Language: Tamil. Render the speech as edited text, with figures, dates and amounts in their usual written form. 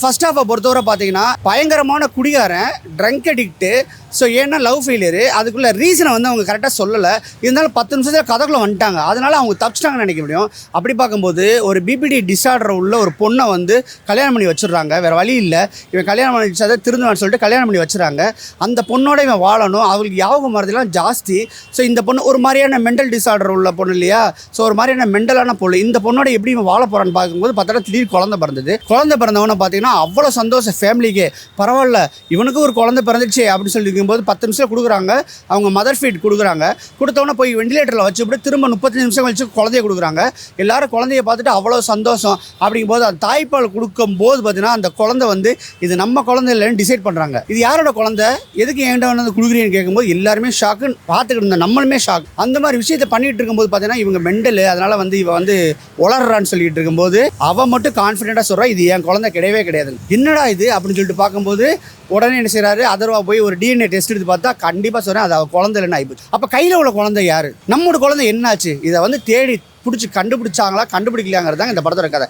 ஃபர்ஸ்ட் ஹாஃபை பொறுத்தவரை பார்த்தீங்கன்னா பயங்கரமான குடிகாரன், ட்ரங்க் அடிக்ட்டு. ஸோ ஏன்னா லவ் ஃபெயிலியரு, அதுக்குள்ள ரீசனை வந்து அவங்க கரெக்டாக சொல்லலை. இருந்தாலும் 10 நிமிஷத்தில் கதைக்குள்ள வந்துட்டாங்க. அதனால அவங்க தப்பிச்சிட்டாங்கன்னு நினைக்க முடியும். அப்படி பார்க்கும்போது ஒரு பிபிடி டிஸார்டர் உள்ள ஒரு பொண்ணை வந்து கல்யாணம் பண்ணி வச்சுடுறாங்க. வேறு வழி இல்லை, இவன் கல்யாணம் பண்ணி வச்சதை திருந்துவான்னு சொல்லிட்டு கல்யாணம் பண்ணி வச்சுறாங்க. அந்த பொண்ணோட இவன் வாழணும், அவங்களுக்கு ஞாபகம் மறதிலாம் ஜாஸ்தி. ஸோ இந்த பொண்ணு ஒரு மாதிரியான மென்டல் டிஸார்டர் உள்ள பொண்ணு இல்லையா? ஸோ ஒரு மாதிரியான மென்டலான பொண்ணு. இந்த பொண்ணோட எப்படி இவன் வாழ போகிறான்னு பார்க்கும்போது பார்த்தா திடீர் குழந்தை பிறந்தது. குழந்தை பிறந்தவனை பார்த்தீங்கன்னா அவ்வளோ சந்தோஷம் ஃபேமிலிக்கு. பரவாயில்ல, இவனுக்கு ஒரு குழந்தை பிறந்துச்சு அப்படின்னு சொல்லி இருக்கும்போது 10 நிமிஷம் கொடுக்குறாங்க. அவங்க மதர் ஃபீட் கொடுக்குறாங்க. கொடுத்தவொன்னே போய் வெண்டிலேட்டரில் வச்சுவிட்டு திரும்ப 35 நிமிஷம் கழிச்சு குழந்தைய கொடுக்குறாங்க. எல்லாரும் குழந்தைய பார்த்துட்டு அவ்வளோ சந்தோஷம். அப்படிங்கும்போது அந்த தாய்ப்பால் கொடுக்கும்போது பார்த்தீங்கன்னா அந்த குழந்தை வந்து இது நம்ம குழந்தை இல்லைன்னு டிசைட் பண்ணுறாங்க. இது யாரோட குழந்தை, எதுக்கு என்கிட்ட வந்து கொடுக்குறீன்னு கேட்கும்போது எல்லாருமே ஷாக்கு, பார்த்துக்கிட்டு இருந்த நம்மளுமே ஷாக். அந்த மாதிரி விஷயத்தை பண்ணிட்டு இருக்கும்போது பார்த்தீங்கன்னா இவங்க மெண்டலு, அதனால வந்து இவன் வந்து உளறான்னு சொல்லிட்டு இருக்கும்போது அவன் மட்டும் கான்ஃபிடென்ட்டாக சொல்கிறான் இது என் குழந்தை கிடையவே கிடையாது. என்னடா இது அப்படின்னு சொல்லிட்டு பார்க்கும்போது உடனே என்ன செய்கிறாரு, அதர்வா போய் ஒரு டிஎன்ஏ டெஸ்ட் எடுத்து பார்த்தா கண்டிப்பாக சொல்கிறேன் அது அவள் குழந்தை இல்லைன்னு ஆகிப்போச்சு. அப்போ கையில் உள்ள குழந்தை யார், நம்மளோட குழந்தை என்னாச்சு, இதை வந்து தேடி பிடிச்சி கண்டுபிடிச்சாங்களா கண்டுபிடிக்கலையாங்கிறது தான் இந்த படத்தோட கதை.